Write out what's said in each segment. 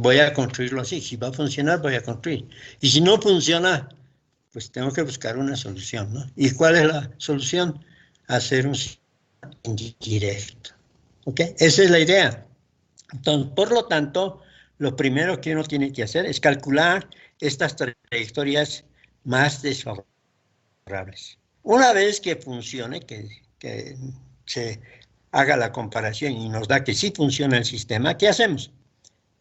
voy a construirlo así. Si va a funcionar, voy a construir. Y si no funciona, pues tengo que buscar una solución, ¿no? ¿Y cuál es la solución? Hacer un sistema indirecto. ¿Ok? Esa es la idea. Entonces, por lo tanto, lo primero que uno tiene que hacer es calcular estas trayectorias más desfavorables. Una vez que funcione, que se haga la comparación y nos da que sí funciona el sistema, ¿qué hacemos?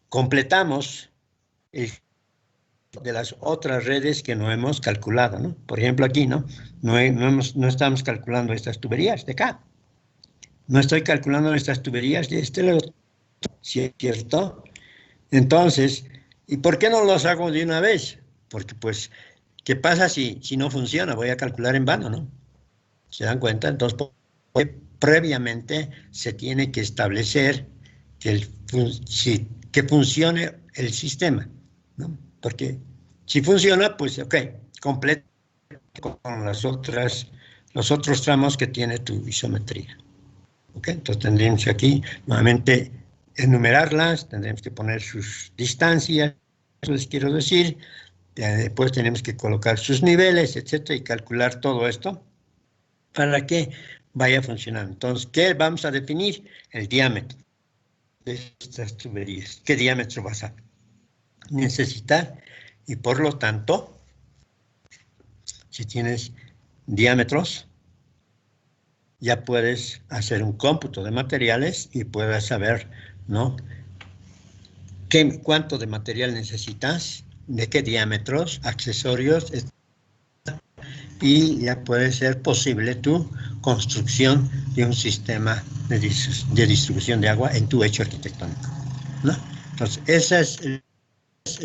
Completamos de las otras redes que no hemos calculado, ¿no? Por ejemplo, aquí, ¿no? No estamos calculando estas tuberías de acá. No estoy calculando estas tuberías de este lado, ¿cierto? Entonces, ¿y por qué no los hago de una vez? Porque, pues, ¿qué pasa si no funciona? Voy a calcular en vano, ¿no? ¿Se dan cuenta? Entonces, previamente se tiene que establecer que funcione el sistema, ¿no? Porque si funciona, pues, ok, completa con los otros tramos que tiene tu isometría. ¿Ok? Entonces tendremos aquí nuevamente enumerarlas, tendremos que poner sus distancias, eso les quiero decir, después tenemos que colocar sus niveles, etcétera, y calcular todo esto para que vaya funcionando. Entonces, ¿qué vamos a definir? El diámetro de estas tuberías. ¿Qué diámetro vas a necesitar? Y por lo tanto, si tienes diámetros, ya puedes hacer un cómputo de materiales y puedes saber, ¿no? ¿Cuánto de material necesitas? ¿De qué diámetros? Accesorios. Y ya puede ser posible tu construcción de un sistema de distribución de agua en tu hecho arquitectónico, ¿no? Entonces, ese es el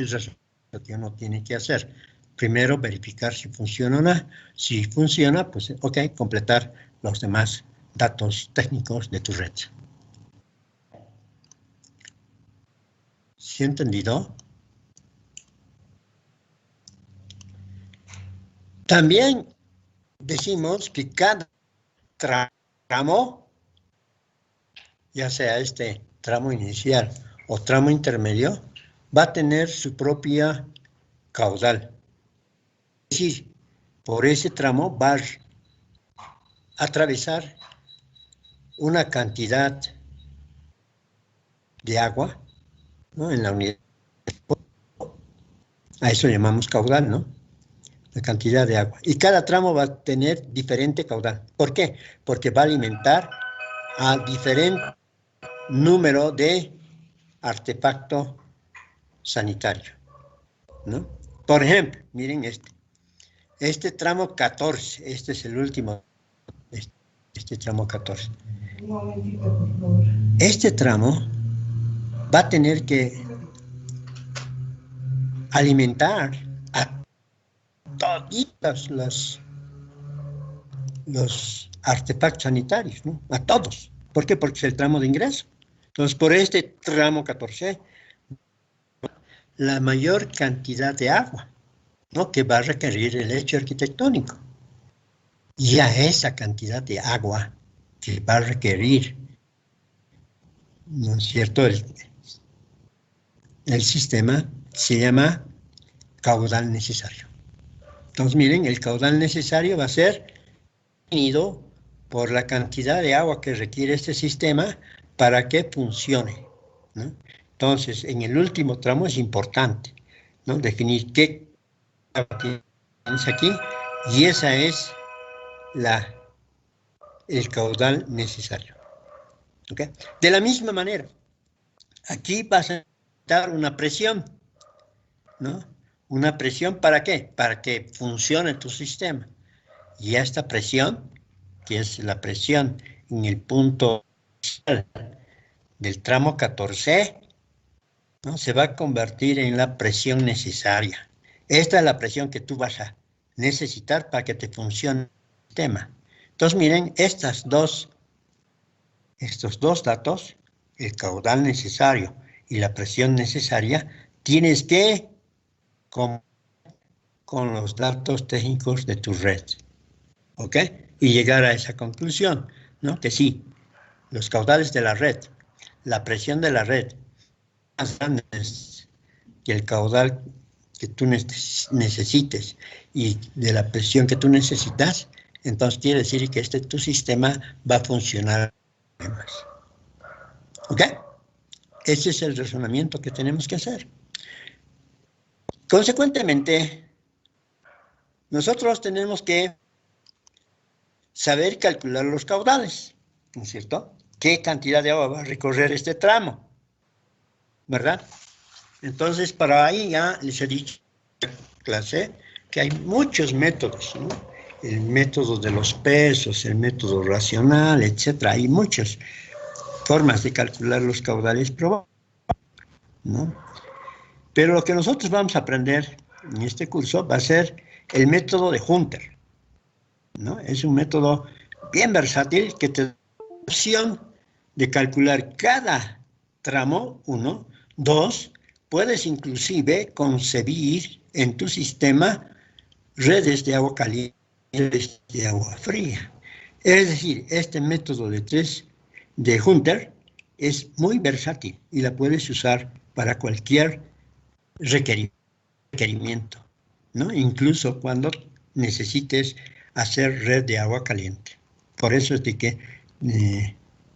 resultado que uno tiene que hacer. Primero, verificar si funciona o no. Si funciona, pues, ok, completar los demás datos técnicos de tu red. ¿Sí entendido? También decimos que cada tramo, ya sea este tramo inicial o tramo intermedio, va a tener su propia caudal. Es decir, por ese tramo va a atravesar una cantidad de agua, ¿no? En la unidad. A eso llamamos caudal, ¿no? La cantidad de agua. Y cada tramo va a tener diferente caudal. ¿Por qué? Porque va a alimentar a diferente número de artefacto sanitario, ¿no? Por ejemplo, miren este tramo 14, este es el último, este tramo 14. Un momentito, por favor. Este tramo va a tener que alimentar a todos los artefactos sanitarios, ¿no? A todos. ¿Por qué? Porque es el tramo de ingreso. Entonces, por este tramo 14, la mayor cantidad de agua, ¿no? Que va a requerir el hecho arquitectónico. Y a esa cantidad de agua que va a requerir, ¿no es cierto? El sistema se llama caudal necesario. Entonces, miren, el caudal necesario va a ser definido por la cantidad de agua que requiere este sistema para que funcione, ¿no? Entonces, en el último tramo es importante, ¿no? Definir qué tienes aquí, y esa es el caudal necesario. ¿Okay? De la misma manera, aquí vas a dar una presión, ¿no? ¿Una presión para qué? Para que funcione tu sistema. Y esta presión, que es la presión en el punto del tramo 14, ¿no? Se va a convertir en la presión necesaria. Esta es la presión que tú vas a necesitar para que te funcione el sistema. Entonces, miren, estos dos datos, el caudal necesario y la presión necesaria, tienes que con los datos técnicos de tu red, ¿ok? Y llegar a esa conclusión, ¿no? Que sí, los caudales de la red, la presión de la red, más grandes que el caudal que tú necesites y de la presión que tú necesitas, entonces quiere decir que tu sistema va a funcionar más. ¿Ok? Ese es el razonamiento que tenemos que hacer. Consecuentemente, nosotros tenemos que saber calcular los caudales, ¿no es cierto? ¿Qué cantidad de agua va a recorrer este tramo? ¿Verdad? Entonces, para ahí ya les he dicho en clase que hay muchos métodos, ¿no? El método de los pesos, el método racional, etcétera. Hay muchas formas de calcular los caudales probables, ¿no? Pero lo que nosotros vamos a aprender en este curso va a ser el método de Hunter, ¿no? Es un método bien versátil que te da la opción de calcular cada tramo, 1, 2, puedes inclusive concebir en tu sistema redes de agua caliente, redes de agua fría. Es decir, este método de Hunter es muy versátil y la puedes usar para cualquier requerimiento, ¿no? Incluso cuando necesites hacer red de agua caliente. Por eso es de que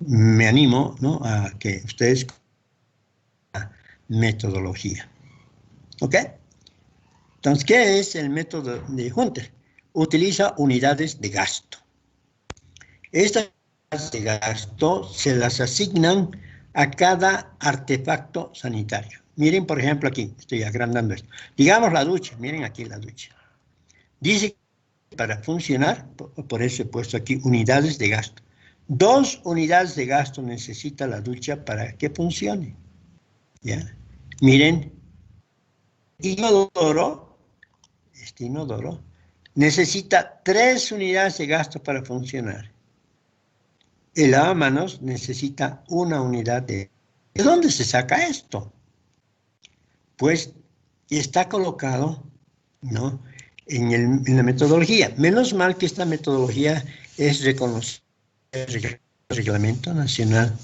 me animo, ¿no?, a que ustedes la metodología. ¿Ok? Entonces, ¿qué es el método de Hunter? Utiliza unidades de gasto. Estas unidades de gasto se las asignan a cada artefacto sanitario. Miren, por ejemplo, aquí, estoy agrandando esto. Digamos la ducha, miren aquí la ducha. Dice que para funcionar, por eso he puesto aquí unidades de gasto. 2 unidades de gasto necesita la ducha para que funcione. ¿Ya? Miren, este inodoro necesita 3 unidades de gasto para funcionar. El lavamanos necesita 1 unidad de... ¿De dónde se saca esto? Pues está colocado, ¿no?, en la metodología. Menos mal que esta metodología es reconocida en el Reglamento Nacional,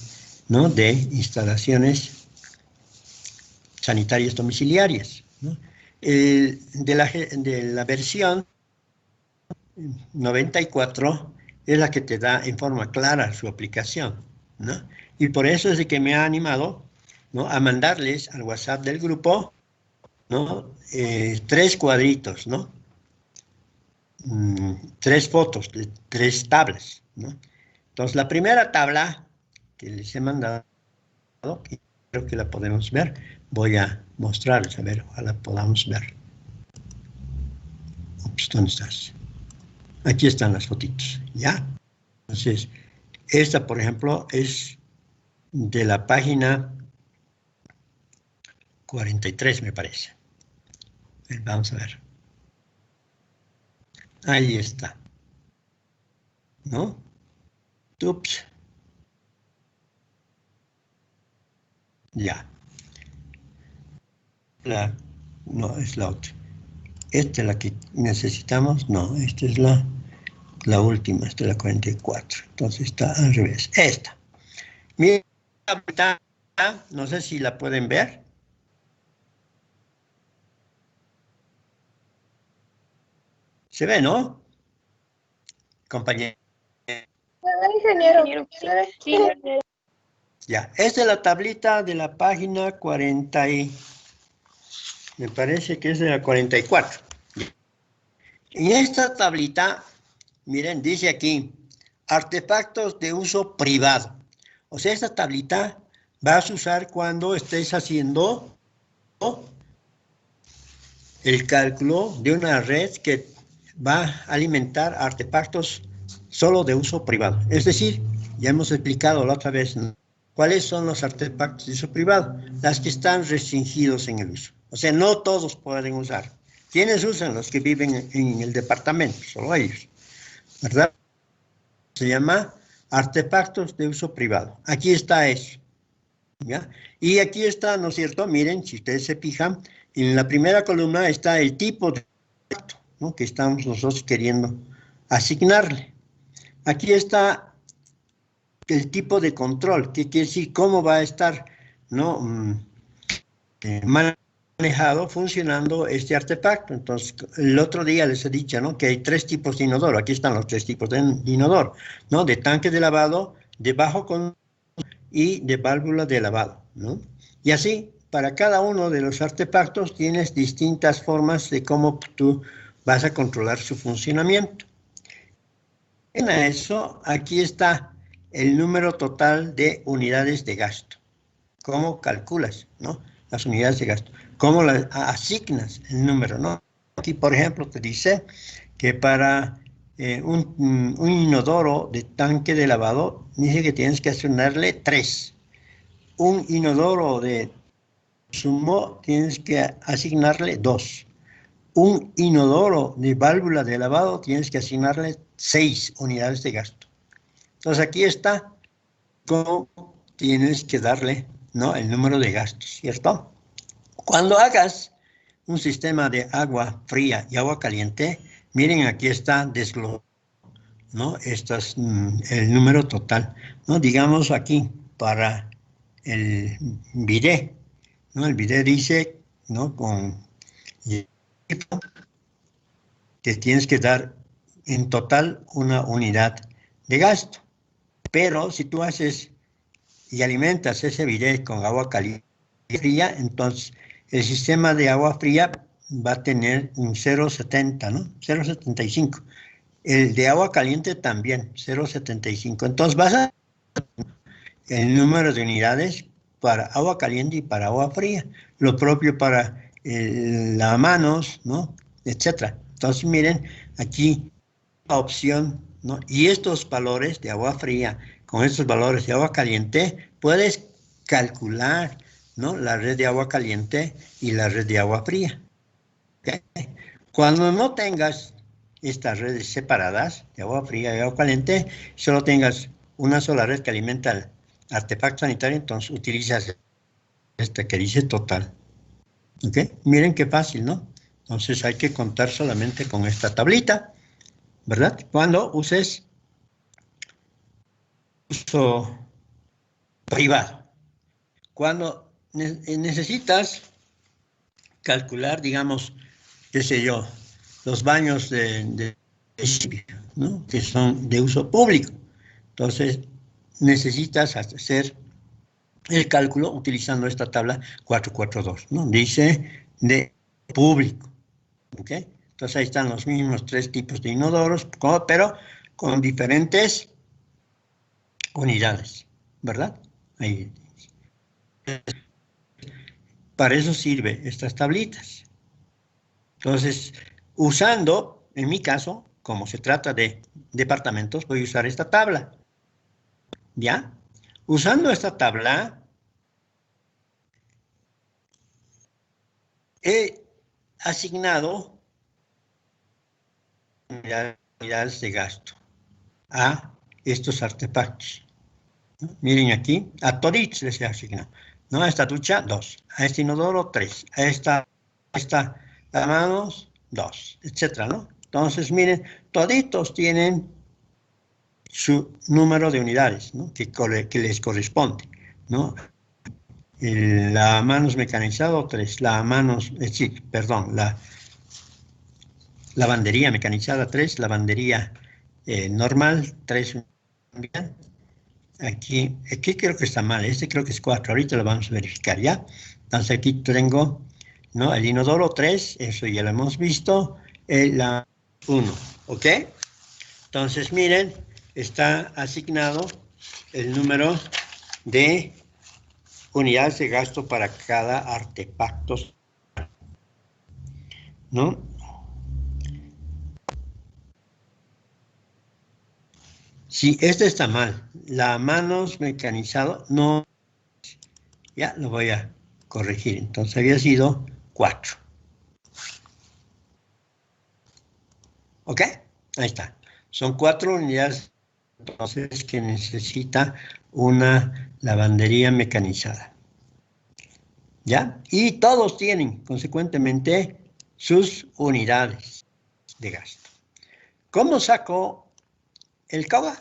¿no?, de Instalaciones Sanitarias Domiciliarias, ¿no? De la versión 94 es la que te da en forma clara su aplicación, ¿no? Y por eso es de que me ha animado, ¿no?, a mandarles al WhatsApp del grupo, ¿no?, 3 cuadritos, ¿no? 3 fotos de 3 tablas, ¿no? Entonces, la primera tabla que les he mandado, que creo que la podemos ver, voy a mostrarles, a ver, ojalá podamos ver. Ups, ¿dónde estás? Aquí están las fotitos, ¿ya? Entonces, esta, por ejemplo, es de la página 43, me parece. Vamos a ver. Ahí está, ¿no? Ups. Ya. No, es la otra. Esta es la que necesitamos. No, esta es la última, esta es la 44. Entonces está al revés. Esta. Miren, no sé si la pueden ver. ¿Se ve, no? Compañero. Ingeniero. Sí. Ya, esta es la tablita de la página 40 y... me parece que es de la 44. En esta tablita, miren, dice aquí, artefactos de uso privado. O sea, esta tablita vas a usar cuando estés haciendo el cálculo de una red que va a alimentar artefactos solo de uso privado. Es decir, ya hemos explicado la otra vez, ¿no?, cuáles son los artefactos de uso privado, las que están restringidos en el uso. O sea, no todos pueden usar. ¿Quiénes usan? Los que viven en el departamento, solo ellos, ¿verdad? Se llama artefactos de uso privado. Aquí está eso, ¿ya? Y aquí está, ¿no es cierto? Miren, si ustedes se fijan, en la primera columna está el tipo de artefacto, ¿no?, que estamos nosotros queriendo asignarle. Aquí está el tipo de control, que quiere decir cómo va a estar, ¿no?, manejado, funcionando este artefacto. Entonces, el otro día les he dicho, ¿no?, que hay 3 tipos de inodoro. Aquí están los 3 tipos de inodoro, ¿no? De tanque de lavado, de bajo consumo y de válvula de lavado, ¿no? Y así, para cada uno de los artefactos tienes distintas formas de cómo tú vas a controlar su funcionamiento. En eso, aquí está el número total de unidades de gasto. ¿Cómo calculas, no?, las unidades de gasto? ¿Cómo las asignas el número, no? Aquí, por ejemplo, te dice que para un inodoro de tanque de lavado, dice que tienes que asignarle 3. Un inodoro de consumo, tienes que asignarle 2. Un inodoro de válvula de lavado, tienes que asignarle 6 unidades de gasto. Entonces, aquí está cómo tienes que darle, ¿no?, el número de gastos, ¿cierto? Cuando hagas un sistema de agua fría y agua caliente, miren, aquí está desglosado, ¿no?, el número total, ¿no? Digamos aquí, para el bidet, ¿no? El bidet dice, ¿no?, que tienes que dar en total una unidad de gasto. Pero si tú haces y alimentas ese bidet con agua caliente y fría, entonces el sistema de agua fría va a tener un 0,70, ¿no? 0,75. El de agua caliente también, 0,75. Entonces vas a el número de unidades para agua caliente y para agua fría. Lo propio para lavamanos, ¿no?, etcétera. Entonces miren, aquí la opción, ¿no?, y estos valores de agua fría con estos valores de agua caliente, puedes calcular, ¿no?, la red de agua caliente y la red de agua fría. ¿Okay? Cuando no tengas estas redes separadas, de agua fría y agua caliente, solo tengas una sola red que alimenta el artefacto sanitario, entonces utilizas esta que dice total. ¿Ok? Miren qué fácil, ¿no? Entonces hay que contar solamente con esta tablita, ¿verdad? Cuando uses uso privado. Cuando necesitas calcular, digamos, qué sé yo, los baños de ¿no?, que son de uso público. Entonces, necesitas hacer el cálculo utilizando esta tabla 442, ¿no? Dice de público, ¿ok? Entonces, ahí están los mismos 3 tipos de inodoros, pero con diferentes unidades, ¿verdad? Ahí. Para eso sirve estas tablitas. Entonces, usando, en mi caso, como se trata de departamentos, voy a usar esta tabla. ¿Ya? Usando esta tabla, he asignado unidades de gasto a estos artefactos. ¿No? Miren aquí, a toditos les he asignado. ¿No? A esta ducha, 2. A este inodoro, 3. A esta manos, 2, etcétera, ¿no? Entonces, miren, toditos tienen su número de unidades, ¿no?, que les corresponde, ¿no? El lavamanos mecanizado, 3. Lavamanos, perdón, la lavandería mecanizada, 3. Lavandería normal, 3. Aquí creo que está mal, este creo que es 4. Ahorita lo vamos a verificar, ¿ya? Entonces aquí tengo, ¿no?, el inodoro, 3, eso ya lo hemos visto, la 1, ¿ok? Entonces, miren, está asignado el número de unidades de gasto para cada artefacto, ¿no? Si este está mal, la manos mecanizado, no, ya lo voy a corregir. Entonces había sido 4. ¿Ok? Ahí está. Son 4 unidades, entonces, que necesita una lavandería mecanizada. ¿Ya? Y todos tienen, consecuentemente, sus unidades de gasto. ¿Cómo saco el COGA?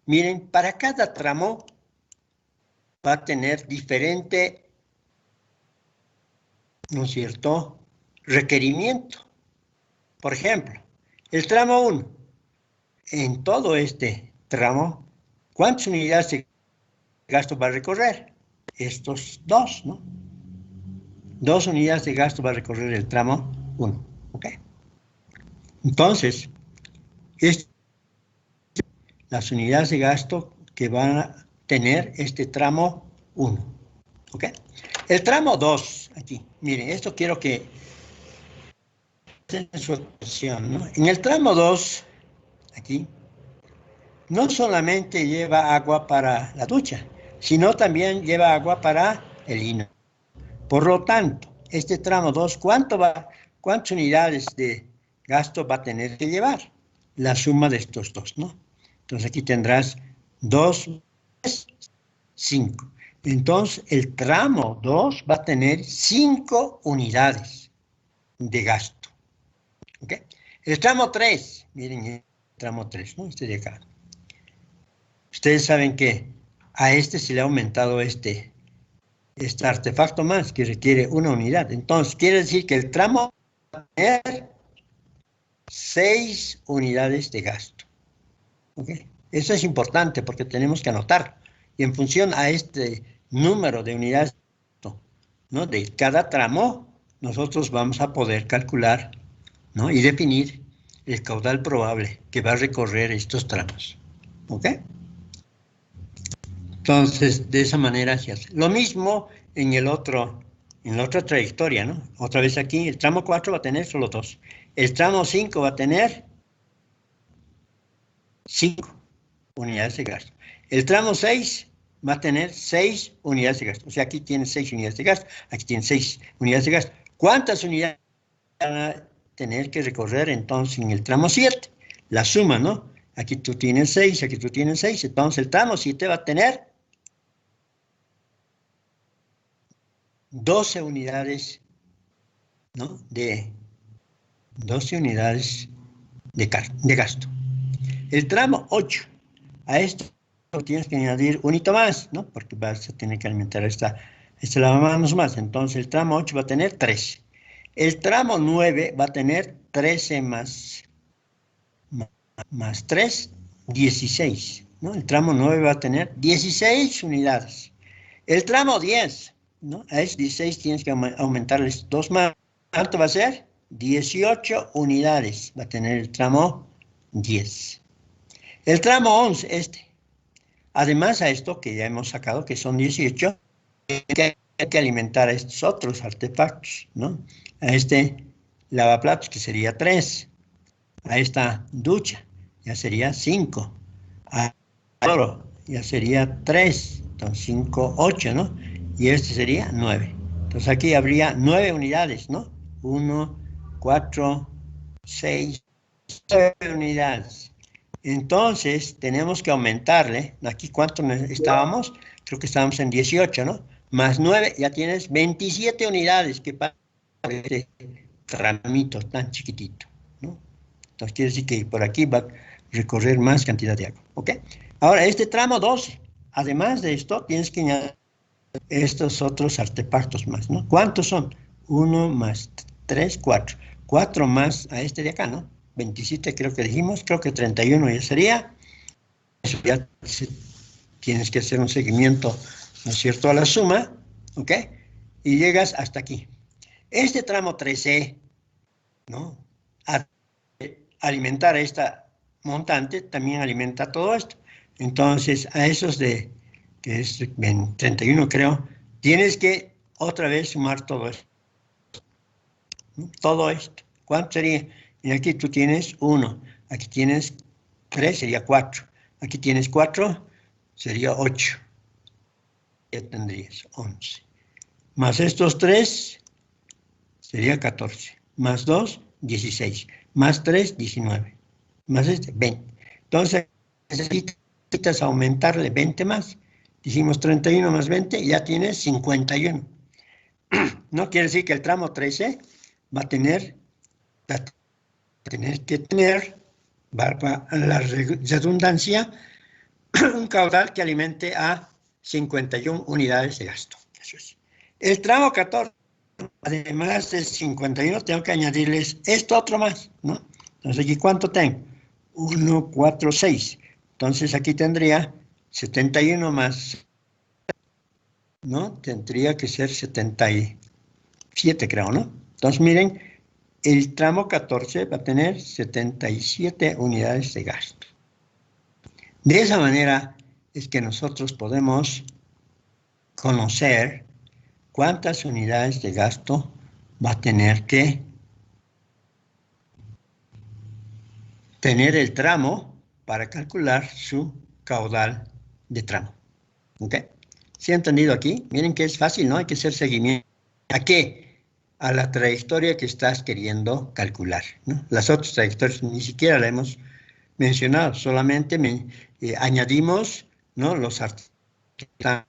Miren, para cada tramo va a tener diferente ¿no es cierto?, requerimiento. Por ejemplo, el tramo 1, en todo este tramo, ¿cuántas unidades de gasto va a recorrer? Estos dos, ¿no? 2 unidades de gasto va a recorrer el tramo 1, ¿ok? Entonces, las unidades de gasto que van a tener este tramo 1, ¿ok? El tramo 2, aquí, miren, esto quiero que en su atención, ¿no? En el tramo 2, aquí, no solamente lleva agua para la ducha, sino también lleva agua para el hino. Por lo tanto, este tramo 2, ¿cuántas unidades de gasto va a tener que llevar? La suma de estos dos, ¿no? Entonces aquí tendrás 2, 5. Entonces el tramo 2 va a tener 5 unidades de gasto. ¿Ok? El tramo 3, miren el tramo 3, ¿no? Este de acá. Ustedes saben que a este se le ha aumentado este artefacto más que requiere una unidad. Entonces, quiere decir que el tramo va a tener 6 unidades de gasto. ¿Ok? Eso es importante porque tenemos que anotar. Y en función a este número de unidades, ¿no?, de cada tramo, nosotros vamos a poder calcular, ¿no?, y definir el caudal probable que va a recorrer estos tramos. ¿Ok? Entonces, de esa manera se hace. Lo mismo en la otra trayectoria, ¿no? Otra vez aquí, el tramo 4 va a tener solo 2. El tramo 5 va a tener 5 unidades de gasto. El tramo 6 va a tener 6 unidades de gasto. O sea, aquí tiene 6 unidades de gasto, aquí tiene 6 unidades de gasto. ¿Cuántas unidades van a tener que recorrer entonces en el tramo 7? La suma, ¿no? Aquí tú tienes 6, aquí tú tienes 6. Entonces el tramo 7 va a tener 12 unidades, ¿no?, de 12 unidades de gasto. El tramo 8, a esto tienes que añadir un hito más, ¿no?, porque vas a tener que alimentar esta lavamanos más. Entonces el tramo 8 va a tener 13. El tramo 9 va a tener 13 más 3, 16, ¿no? El tramo 9 va a tener 16 unidades. El tramo 10, ¿no?, a ese 16 tienes que aumentarles 2 más. ¿Cuánto va a ser? 18 unidades va a tener el tramo 10. El tramo 11, además a esto que ya hemos sacado, que son 18, hay que alimentar a estos otros artefactos, ¿no? A este lavaplatos, que sería 3. A esta ducha, ya sería 5. A oro, ya sería 3. Entonces 5, 8, ¿no? Y este sería 9. Entonces aquí habría 9 unidades, ¿no? 1, 4, 6, 9 unidades. Entonces tenemos que aumentarle. Aquí, ¿cuánto estábamos? Creo que estábamos en 18, ¿no? Más 9, ya tienes 27 unidades que para este tramito tan chiquitito, ¿no? Entonces quiere decir que por aquí va a recorrer más cantidad de agua, ¿ok? Ahora, este tramo 12, además de esto, tienes que añadir estos otros artefactos más, ¿no? ¿Cuántos son? 1 más 3, 4. 4 más a este de acá, ¿no? 27 creo que dijimos, creo que 31 ya sería. Eso ya tienes que hacer un seguimiento, ¿no es cierto?, a la suma, ¿ok? Y llegas hasta aquí. Este tramo 13, ¿no?, alimentar a esta montante también alimenta todo esto. Entonces, a esos que es 31 creo, tienes que otra vez sumar todo esto. Todo esto. ¿Cuánto sería? Y aquí tú tienes 1, aquí tienes 3, sería 4. Aquí tienes 4, sería 8. Ya tendrías 11. Más estos 3, sería 14. Más 2, 16. Más 3, 19. Más 20. Entonces, necesitas aumentarle 20 más. Dijimos 31 más 20, ya tienes 51. No quiere decir que el tramo 13 va a tener que tener, para la redundancia, un caudal que alimente a 51 unidades de gasto. Eso es. El tramo 14 además de 51, tengo que añadirles esto otro más, ¿no? Entonces, ¿aquí cuánto tengo? 1, 4, 6. Entonces, aquí tendría 71 más, ¿no? Tendría que ser 77, creo, ¿no? Entonces, miren, el tramo 14 va a tener 77 unidades de gasto. De esa manera es que nosotros podemos conocer cuántas unidades de gasto va a tener que tener el tramo para calcular su caudal de tramo. ¿Ok? ¿Sí han entendido aquí? Miren que es fácil, ¿no? Hay que hacer seguimiento. ¿A qué? A la trayectoria que estás queriendo calcular, ¿no? Las otras trayectorias ni siquiera la hemos mencionado, solamente añadimos, ¿no? Los artículos que están,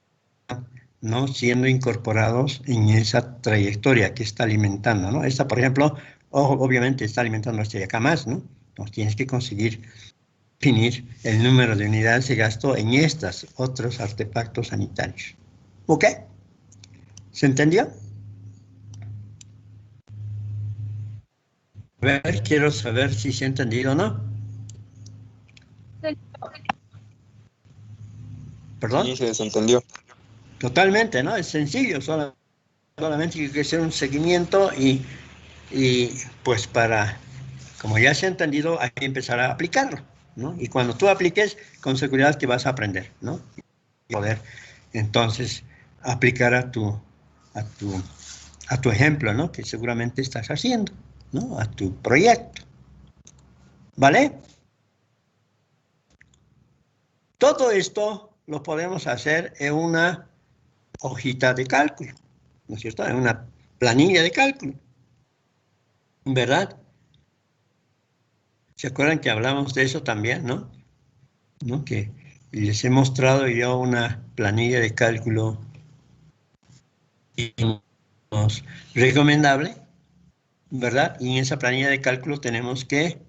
¿no? Siendo incorporados en esa trayectoria que está alimentando, ¿no? Esta, por ejemplo, obviamente está alimentando hasta acá más, ¿no? Entonces tienes que conseguir definir el número de unidades de gasto en estos otros artefactos sanitarios. ¿Ok? ¿Se entendió? A ver, quiero saber si se ha entendido o no. Sí, ¿Perdón? se desentendió. Totalmente, ¿no? Es sencillo, solamente hay que hacer un seguimiento y pues como ya se ha entendido, hay que empezar a aplicarlo, ¿no? Y cuando tú apliques, con seguridad que vas a aprender, ¿no? Y poder entonces aplicar a tu ejemplo, ¿no? Que seguramente estás haciendo, ¿no? A tu proyecto. ¿Vale? Todo esto lo podemos hacer en una hojita de cálculo, ¿no es cierto? En una planilla de cálculo, ¿verdad? ¿Se acuerdan que hablamos de eso también, no? ¿No? Que les he mostrado yo una planilla de cálculo recomendable, ¿verdad? Y en esa planilla de cálculo tenemos que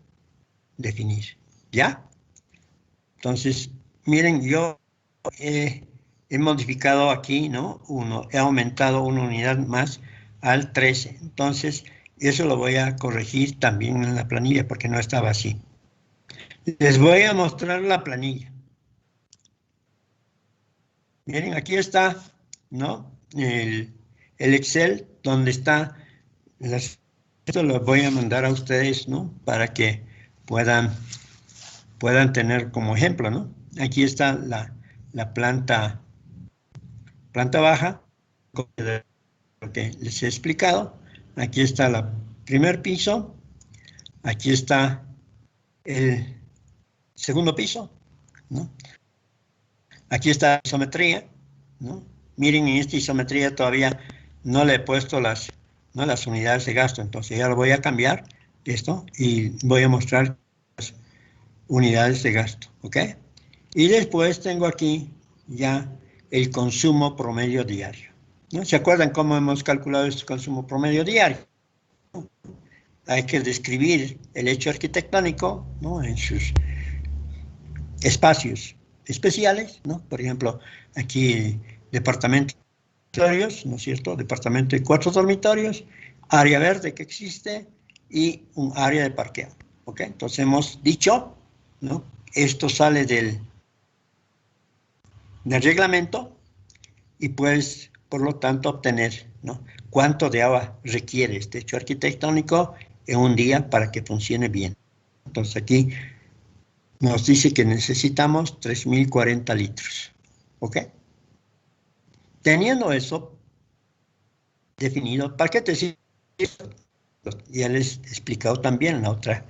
definir, ¿ya? Entonces, miren, yo he modificado aquí, ¿no? He aumentado una unidad más al 13. Entonces, eso lo voy a corregir también en la planilla porque no estaba así. Les voy a mostrar la planilla. Miren, aquí está, ¿no? El Excel donde está esto lo voy a mandar a ustedes, ¿no? Para que puedan tener como ejemplo, ¿no? Aquí está la planta baja, lo que les he explicado. Aquí está el primer piso, aquí está el segundo piso, ¿no? Aquí está la isometría, ¿no? Miren, en esta isometría todavía no le he puesto las unidades de gasto, entonces ya lo voy a cambiar esto y voy a mostrar las unidades de gasto, ¿ok? Y después tengo aquí ya el consumo promedio diario, ¿no? ¿Se acuerdan cómo hemos calculado este consumo promedio diario? Hay que describir el hecho arquitectónico, ¿no? En sus espacios especiales, ¿no? Por ejemplo, aquí departamento de dormitorios, ¿no es cierto? Departamento de 4 dormitorios, área verde que existe y un área de parqueo, ¿ok? Entonces hemos dicho, ¿no? Esto sale del reglamento y puedes, por lo tanto, obtener, ¿no? Cuánto de agua requiere este hecho arquitectónico en un día para que funcione bien. Entonces aquí nos dice que necesitamos 3.040 litros, ¿ok? Teniendo eso definido, ¿para qué te sirve? Ya les he explicado también en la otra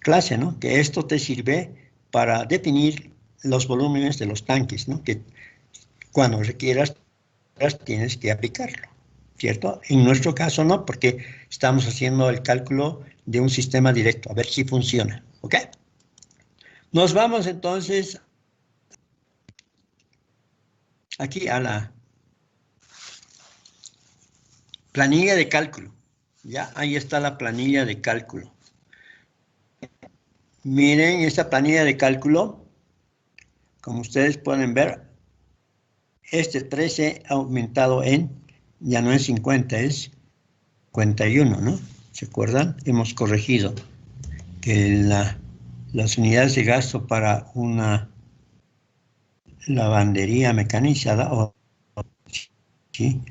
clase, ¿no? Que esto te sirve para definir los volúmenes de los tanques, ¿no? Que cuando requieras tienes que aplicarlo, ¿cierto? En nuestro caso no, porque estamos haciendo el cálculo de un sistema directo, a ver si funciona, ¿ok? Nos vamos entonces aquí a la planilla de cálculo. Ya, ahí está la planilla de cálculo. Miren esta planilla de cálculo. Como ustedes pueden ver, este 13 ha aumentado ya no es 50, es 51, ¿no? ¿Se acuerdan? Hemos corregido que las unidades de gasto para una lavandería mecanizada, ¿sí?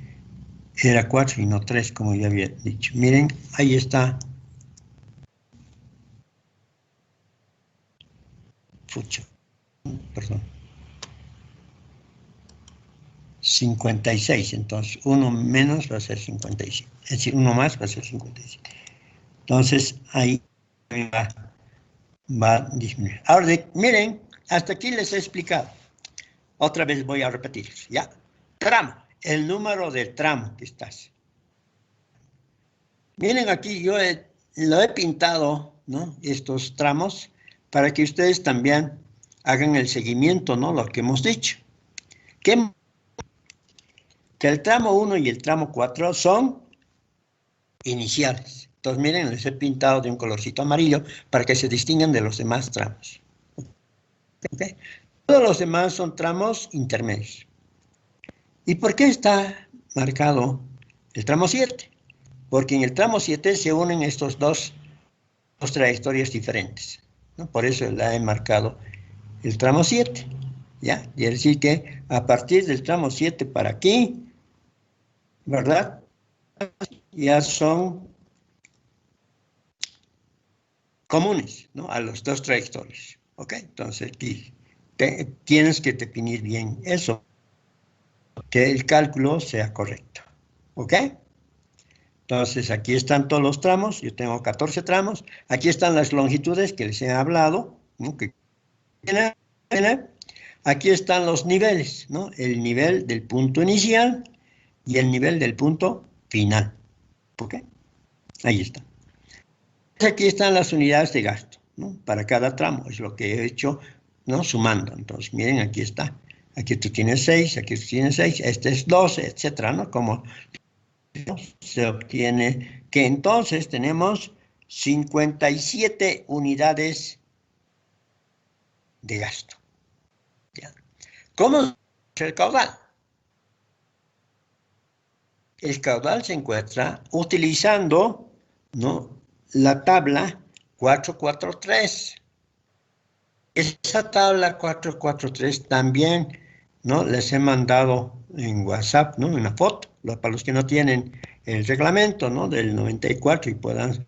Era 4 y no 3, como ya había dicho. Miren, ahí está. Pucha, perdón. 56, entonces 1 menos va a ser 55. Es decir, 1 más va a ser 55. Entonces, ahí va a disminuir. Ahora, miren, hasta aquí les he explicado. Otra vez voy a repetir, ¿ya? Tramo, el número del tramo que estás. Miren aquí, yo lo he pintado, ¿no? Estos tramos, para que ustedes también hagan el seguimiento, ¿no? Lo que hemos dicho. Que el tramo 1 y el tramo 4 son iniciales. Entonces, miren, les he pintado de un colorcito amarillo para que se distingan de los demás tramos. ¿Okay? Todos los demás son tramos intermedios. ¿Y por qué está marcado el tramo 7? Porque en el tramo 7 se unen estos dos trayectorias diferentes, ¿no? Por eso la he marcado el tramo 7, ¿ya? Quiere decir que a partir del tramo 7 para aquí, ¿verdad? Ya son comunes, ¿no? A los dos trayectorias, ¿ok? Entonces aquí tienes que definir bien eso, que el cálculo sea correcto, ¿ok? Entonces, aquí están todos los tramos, yo tengo 14 tramos, aquí están las longitudes que les he hablado, ¿no? Aquí están los niveles, ¿no? El nivel del punto inicial y el nivel del punto final, ¿ok? Ahí está. Aquí están las unidades de gasto, ¿no? Para cada tramo, es lo que he hecho, ¿no? Sumando. Entonces, miren, aquí está. Aquí tú tienes 6, aquí tú tienes 6, este es 12, etcétera, ¿no? Como se obtiene que entonces tenemos 57 unidades de gasto. ¿Ya? ¿Cómo es el caudal? El caudal se encuentra utilizando, ¿no? La tabla 443. Esa tabla 443 también, ¿no? Les he mandado en WhatsApp, ¿no? Una foto, para los que no tienen el reglamento, ¿no? Del 94 y puedan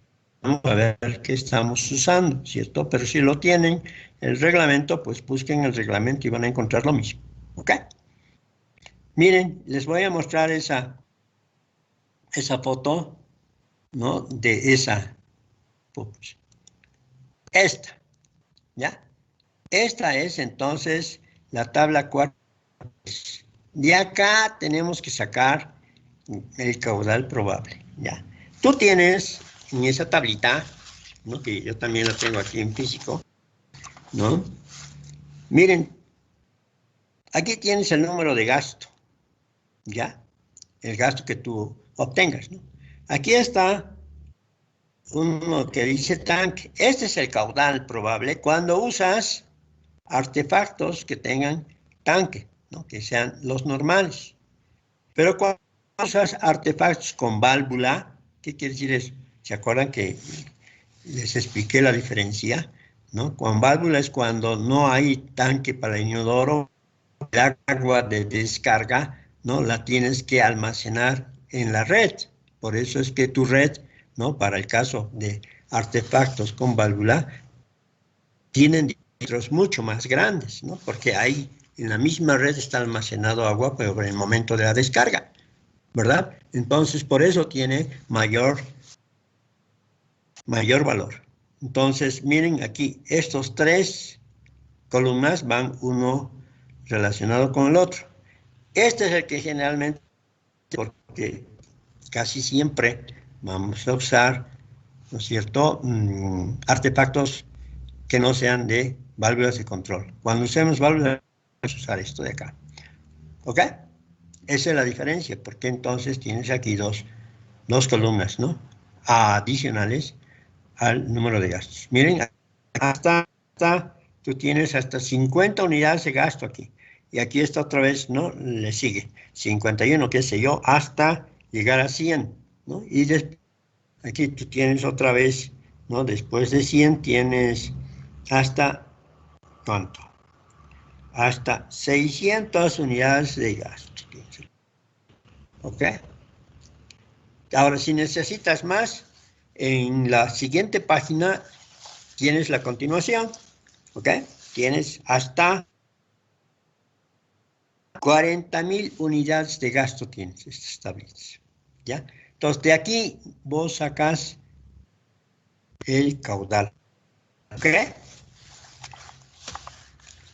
ver qué estamos usando, ¿cierto? Pero si lo tienen, el reglamento, pues busquen el reglamento y van a encontrar lo mismo, ¿ok? Miren, les voy a mostrar esa foto, ¿no? De esa, esta, ¿ya? Esta es entonces la tabla 4. De acá tenemos que sacar el caudal probable, ¿ya? Tú tienes en esa tablita, ¿no? Que yo también la tengo aquí en físico, ¿no? Miren, aquí tienes el número de gasto, ¿ya? El gasto que tú obtengas, ¿no? Aquí está uno que dice tanque. Este es el caudal probable cuando usas artefactos que tengan tanque, ¿no? Que sean los normales. Pero cuando usas artefactos con válvula, ¿qué quiere decir eso? ¿Se acuerdan que les expliqué la diferencia? ¿No? Con válvula es cuando no hay tanque para el inodoro, el agua de descarga, ¿no? La tienes que almacenar en la red. Por eso es que tu red, ¿no? Para el caso de artefactos con válvula, tienen diámetros mucho más grandes, ¿no? Porque ahí en la misma red está almacenado agua, pero en el momento de la descarga, ¿verdad? Entonces, por eso tiene mayor valor. Entonces, miren aquí, estos tres columnas van uno relacionado con el otro. Este es el que generalmente, porque casi siempre vamos a usar, ¿no es cierto?, artefactos que no sean de válvulas de control. Cuando usemos válvulas, vamos a usar esto de acá. ¿Ok? Esa es la diferencia, porque entonces tienes aquí dos columnas, ¿no? Adicionales al número de gastos. Miren, tú tienes hasta 50 unidades de gasto aquí. Y aquí está otra vez, ¿no? Le sigue 51, qué sé yo, hasta llegar a 100, ¿no? Y después Aquí tú tienes otra vez, ¿no? Después de 100 tienes hasta, ¿cuánto? Hasta 600 unidades de gasto. ¿Ok? Ahora, si necesitas más, en la siguiente página tienes la continuación. ¿Ok? Tienes hasta 40,000 unidades de gasto tienes estas tablitas. ¿Ya? Entonces, de aquí vos sacas el caudal. ¿Ok?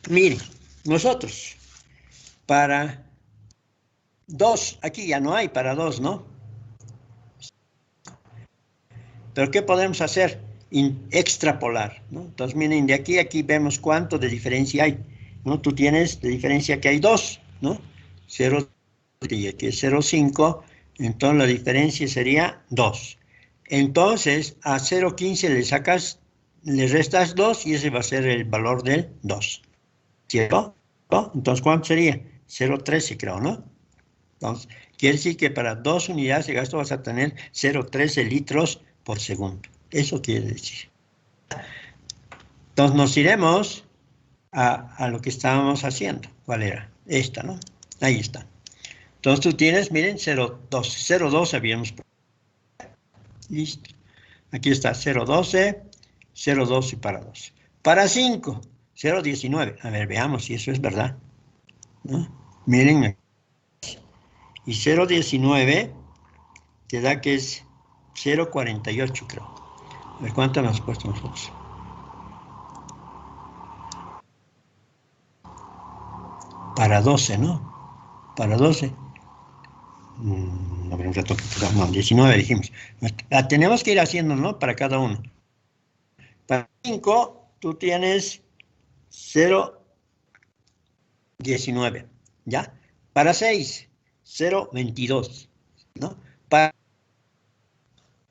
Miren, nosotros, para 2, aquí ya no hay para 2, ¿no? Pero ¿qué podemos hacer? Extrapolar, ¿no? Entonces, miren, de aquí a aquí vemos cuánto de diferencia hay, ¿no? Tú tienes de diferencia que hay 2, ¿no? 0, y aquí es 0,5, entonces la diferencia sería 2. Entonces, a 0,15 le restas 2 y ese va a ser el valor del 2. ¿Cierto? ¿No? Entonces, ¿cuánto sería? 0,13 creo, ¿no? Entonces, quiere decir que para 2 unidades de gasto vas a tener 0,13 litros por segundo. Eso quiere decir. Entonces, nos iremos a lo que estábamos haciendo. ¿Cuál era? Esta, ¿no? Ahí está. Entonces, tú tienes, miren, 0,12. 0,12 habíamos. Listo. Aquí está 0,12, 0,12 para 2. Para 5, 0,19. A ver, veamos si eso es verdad, ¿no? Miren, y 0,19 te da que es 0,48 creo. A ver, ¿cuánto nos hemos puesto nosotros? Para 12, ¿no? Para 12. A ver, un rato, no, 19 dijimos. La tenemos que ir haciendo, ¿no? Para cada uno. Para 5, tú tienes 0,19, ¿ya? Para 6, 0,22, ¿no? Para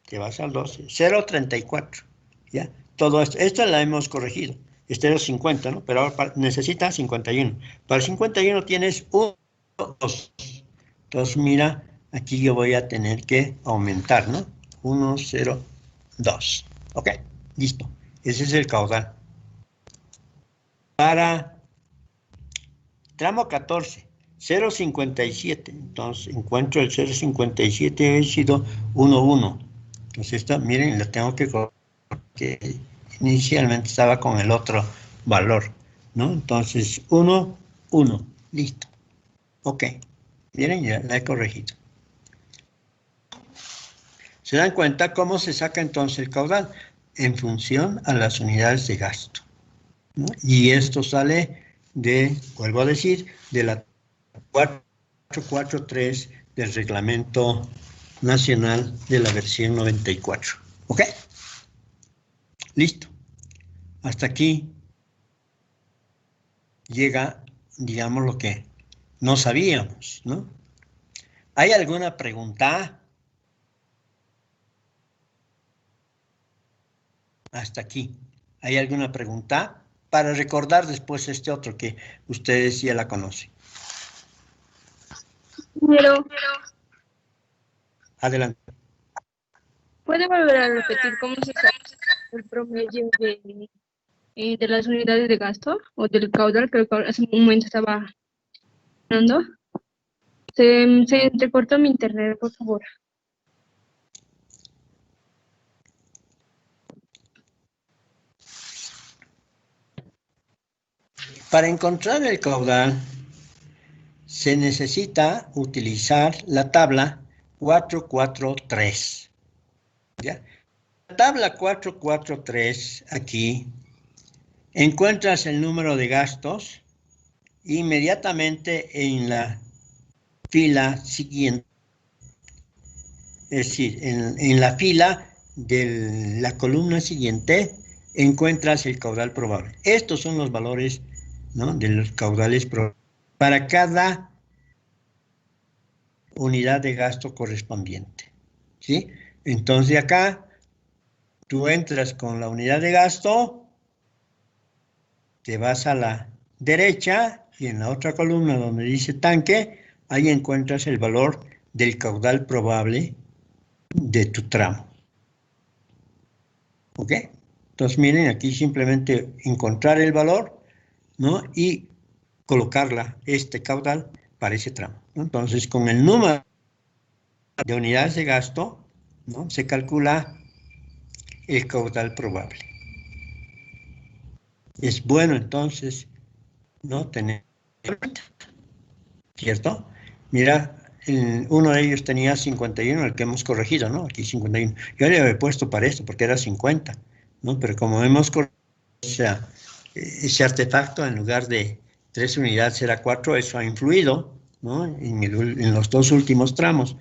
te vas al 12, 0,34, ¿ya? Todo esto, esta la hemos corregido, este era 50, ¿no? Pero ahora necesita 51. Para 51 tienes 1, 2. Entonces, mira, aquí yo voy a tener que aumentar, ¿no? 1, 0, 2. Ok, listo. Ese es el caudal. Para tramo 14, 0,57. Entonces, encuentro el 0,57, he sido 1, 1. Entonces, esta, miren, la tengo que inicialmente estaba con el otro valor, ¿no? Entonces, 1, 1, listo. Ok, miren, ya la he corregido. ¿Se dan cuenta cómo se saca entonces el caudal? En función a las unidades de gasto, ¿no? Y esto sale de, vuelvo a decir, de la 443 del Reglamento Nacional de la versión 94. ¿Ok? Listo. Hasta aquí llega, digamos, lo que no sabíamos, ¿no? ¿Hay alguna pregunta? Hasta aquí. ¿Hay alguna pregunta? Para recordar después este otro que ustedes ya la conocen. Pero, Adelante. ¿puede volver a repetir cómo se saca el promedio de las unidades de gasto o del caudal? Creo que hace un momento estaba hablando. Se entrecortó mi internet, por favor. Para encontrar el caudal, se necesita utilizar la tabla 443. ¿Ya? La tabla 443, aquí, encuentras el número de gastos inmediatamente en la fila siguiente. Es decir, en la fila de la columna siguiente encuentras el caudal probable. Estos son los valores, ¿no?, de los caudales probables para cada unidad de gasto correspondiente, ¿sí? Entonces acá tú entras con la unidad de gasto, te vas a la derecha y en la otra columna donde dice tanque, ahí encuentras el valor del caudal probable de tu tramo, ¿Ok? Entonces, miren, aquí simplemente encontrar el valor, ¿no? Y colocarla, este caudal, para ese tramo, ¿no? Entonces, con el número de unidades de gasto, ¿no? Se calcula el caudal probable. Es bueno, entonces, ¿no? Tener, ¿cierto? Mira, uno de ellos tenía 51, el que hemos corregido, ¿no? Aquí 51. Yo le había puesto para esto, porque era 50, ¿no? Pero como hemos corregido, o sea, ese artefacto, en lugar de 3 unidades, era 4, eso ha influido, ¿no? En los dos últimos tramos,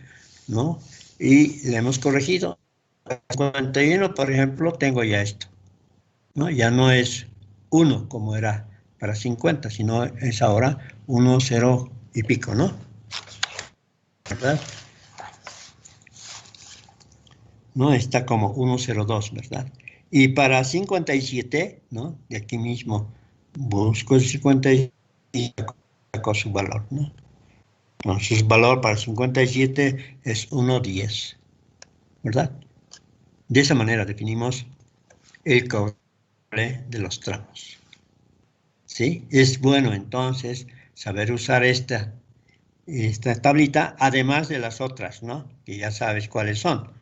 ¿no? Y le hemos corregido. 51, por ejemplo, tengo ya esto, ¿no? Ya no es 1 como era para 50, sino es ahora 1, 0 y pico, ¿no? ¿Verdad? ¿No? Está como 102, ¿verdad? Y para 57, ¿no? De aquí mismo busco el 57 y saco su valor, ¿no? Entonces, el valor para 57 es 1,10, ¿verdad? De esa manera definimos el caudal de los tramos. ¿Sí? Es bueno, entonces, saber usar esta tablita, además de las otras, ¿no? Que ya sabes cuáles son.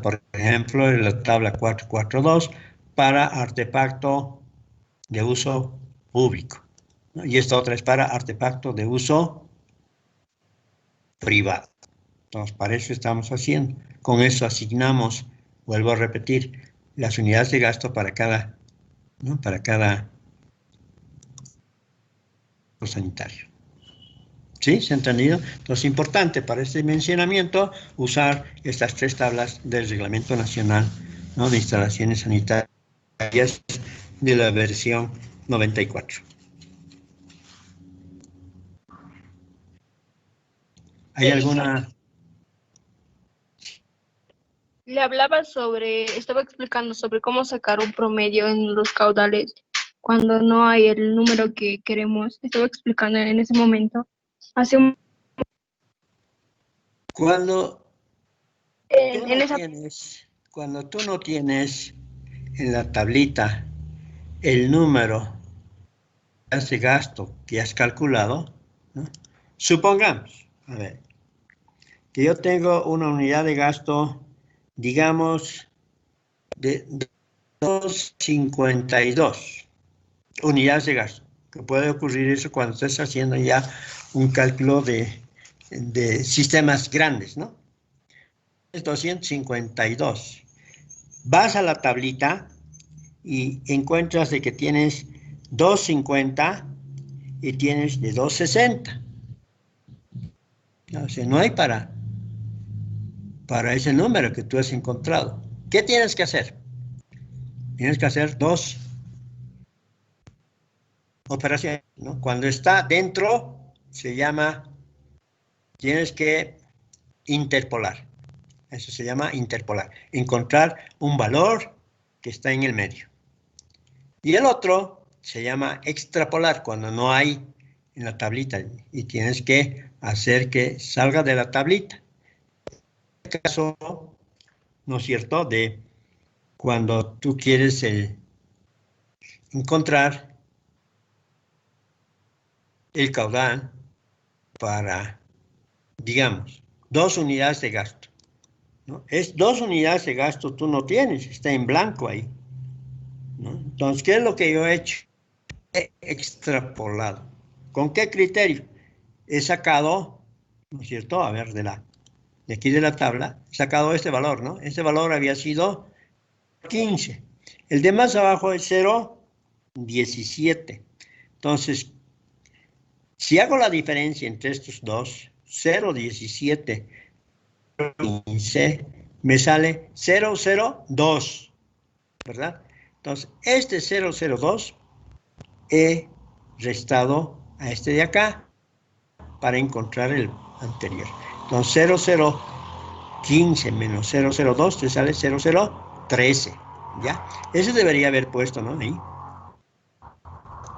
Por ejemplo, la tabla 442 para artefacto de uso público, ¿no? Y esta otra es para artefacto de uso privado. Entonces, para eso estamos haciendo. Con eso asignamos, vuelvo a repetir, las unidades de gasto para cada, ¿no? Para cada sanitario. ¿Sí? ¿Se ha entendido? Entonces, es importante para este dimensionamiento usar estas 3 tablas del Reglamento Nacional, ¿no? De Instalaciones Sanitarias de la versión 94. ¿Hay alguna? Le hablaba sobre, estaba explicando sobre cómo sacar un promedio en los caudales cuando no hay el número que queremos. Estaba explicando en ese momento. Hace un, Cuando en esa, cuando tú no tienes en la tablita el número de gasto que has calculado, ¿no? Supongamos, a ver, que yo tengo una unidad de gasto, digamos, de 2,52 unidades de gasto, que puede ocurrir eso cuando estés haciendo ya un cálculo de sistemas grandes, ¿no? Es 252. Vas a la tablita y encuentras de que tienes 250 y tienes de 260. O sea, no hay para ese número que tú has encontrado. ¿Qué tienes que hacer? Tienes que hacer 2 operaciones, ¿no? Cuando está dentro, se llama, tienes que interpolar. Eso se llama interpolar. Encontrar un valor que está en el medio. Y el otro se llama extrapolar, cuando no hay en la tablita y tienes que hacer que salga de la tablita. En este caso, ¿no es cierto?, de cuando tú quieres encontrar el caudal para, digamos, 2 unidades de gasto, ¿no? Es 2 unidades de gasto, tú no tienes, está en blanco ahí, ¿no? Entonces, ¿qué es lo que yo he hecho? He extrapolado. ¿Con qué criterio? He sacado, ¿no es cierto? A ver, de aquí de la tabla, he sacado este valor, ¿no? Este valor había sido 15. El de más abajo es 0,17. Entonces, si hago la diferencia entre estos dos, 0,17, 15, me sale 0,02, ¿verdad? Entonces, este 0,02 he restado a este de acá para encontrar el anterior. Entonces, 0,015 menos 0,02 te sale 0,013, ¿ya? Eso debería haber puesto, ¿no? Ahí.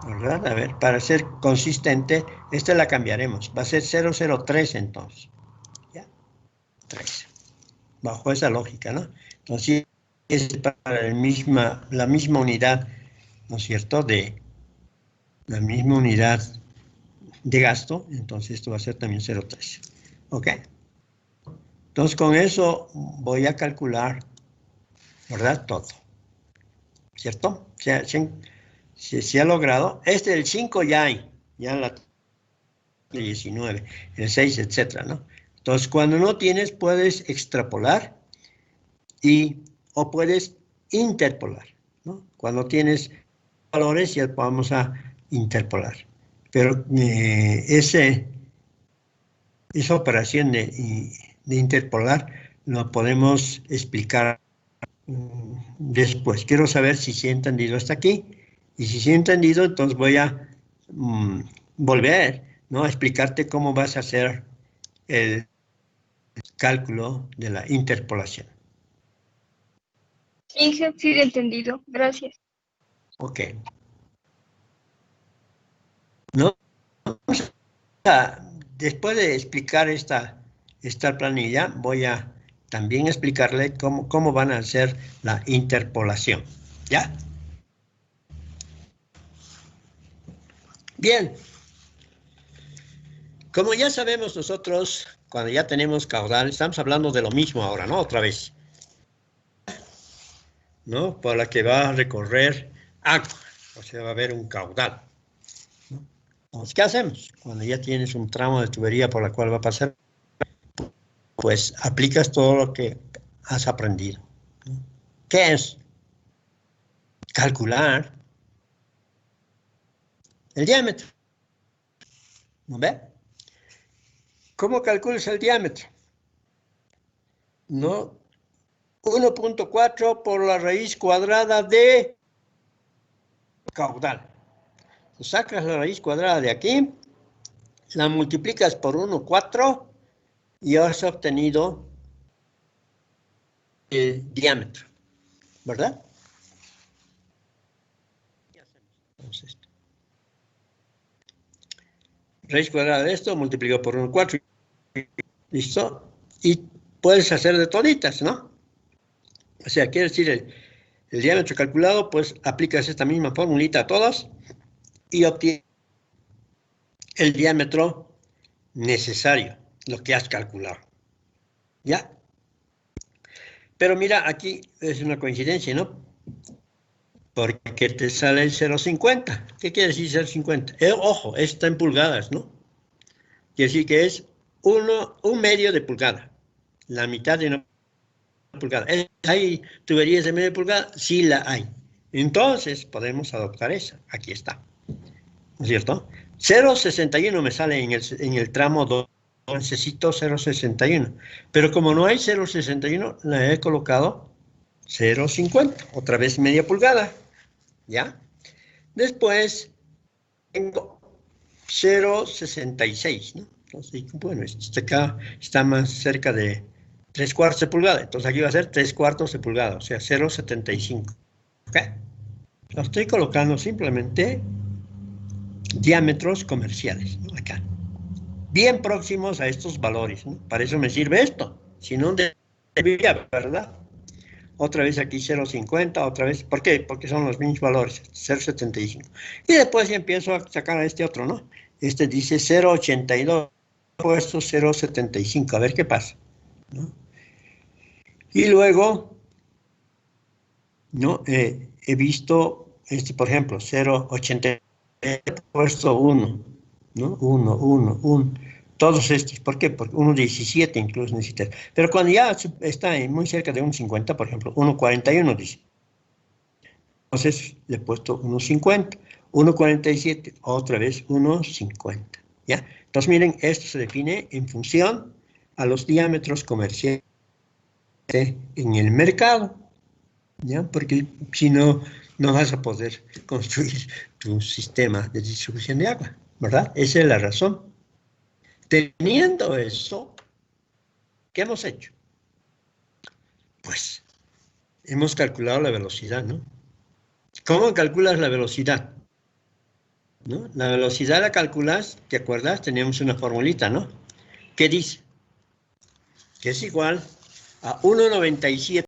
¿Verdad? A ver, para ser consistente, esta la cambiaremos. Va a ser 0,03 entonces. ¿Ya? 13. Bajo esa lógica, ¿no? Entonces, es para la misma unidad, ¿no es cierto?, de la misma unidad de gasto, entonces esto va a ser también 0,13. ¿Ok? Entonces con eso voy a calcular, ¿verdad? Todo. ¿Cierto? Se ha logrado. Este del 5 ya hay, ya en la 19, el 6, etcétera, ¿no? Entonces cuando no tienes, puedes extrapolar o puedes interpolar, ¿no? Cuando tienes valores ya vamos a interpolar. Pero esa operación de interpolar lo podemos explicar después. Quiero saber si se ha entendido hasta aquí. Y si se ha entendido, entonces voy a volver, ¿no?, a explicarte cómo vas a hacer el cálculo de la interpolación. Sí, sí, entendido. Gracias. Ok. ¿No? Después de explicar esta planilla, voy a también explicarle cómo van a hacer la interpolación. ¿Ya? Bien. Como ya sabemos nosotros, cuando ya tenemos caudal, estamos hablando de lo mismo ahora, ¿no? Otra vez. ¿No? Por la que va a recorrer agua. O sea, va a haber un caudal. Entonces, ¿qué hacemos? Cuando ya tienes un tramo de tubería por la cual va a pasar, pues aplicas todo lo que has aprendido. ¿Qué es? Calcular el diámetro. ¿No ve? ¿Cómo calculas el diámetro? No, 1.4 por la raíz cuadrada de caudal. Sacas la raíz cuadrada de aquí, la multiplicas por 1,4 y has obtenido el diámetro, ¿verdad? Entonces, raíz cuadrada de esto multiplicado por 1,4. ¿Listo? Y puedes hacer de toditas, ¿no? O sea, quiere decir el diámetro calculado, pues aplicas esta misma formulita a todas y obtienes el diámetro necesario, lo que has calculado. ¿Ya? Pero mira, aquí es una coincidencia, ¿no? Porque te sale el 0,50. ¿Qué quiere decir 0,50? Ojo, está en pulgadas, ¿no? Quiere decir que es un medio de pulgada. La mitad de una pulgada. ¿Hay tuberías de media pulgada? Sí la hay. Entonces podemos adoptar esa. Aquí está. ¿No es cierto? 0,61 me sale en el tramo 2. Necesito 0,61. Pero como no hay 0,61, la he colocado 0,50. Otra vez media pulgada. ¿Ya? Después tengo 0,66, ¿no? Entonces, bueno, este acá está más cerca de 3/4 de pulgada. Entonces aquí va a ser 3/4 de pulgada, o sea, 0,75. ¿Ok? Lo estoy colocando simplemente diámetros comerciales, ¿no? Acá. Bien próximos a estos valores, ¿no? Para eso me sirve esto. Si no, debería, ¿verdad? Otra vez aquí 0,50, otra vez. ¿Por qué? Porque son los mismos valores, 0,75. Y después ya empiezo a sacar a este otro, ¿no? Este dice 0,82, puesto 0,75. A ver qué pasa, ¿no? Y luego, ¿no? He visto, por ejemplo, 0,80, puesto 1, ¿no? 1, 1, 1. Todos estos, ¿por qué? Porque 1,17 incluso necesitas. Pero cuando ya está muy cerca de 1,50, por ejemplo, 1,41 dice. Entonces le he puesto 1,50, 1,47, otra vez 1,50. ¿Ya? Entonces miren, esto se define en función a los diámetros comerciales en el mercado. ¿Ya? Porque si no, no vas a poder construir tu sistema de distribución de agua, ¿verdad? Esa es la razón. Teniendo eso, ¿qué hemos hecho? Pues hemos calculado la velocidad, ¿no? ¿Cómo calculas la velocidad? ¿No? La velocidad la calculas, ¿te acuerdas? Teníamos una formulita, ¿no? ¿Qué dice? Que es igual a 1,97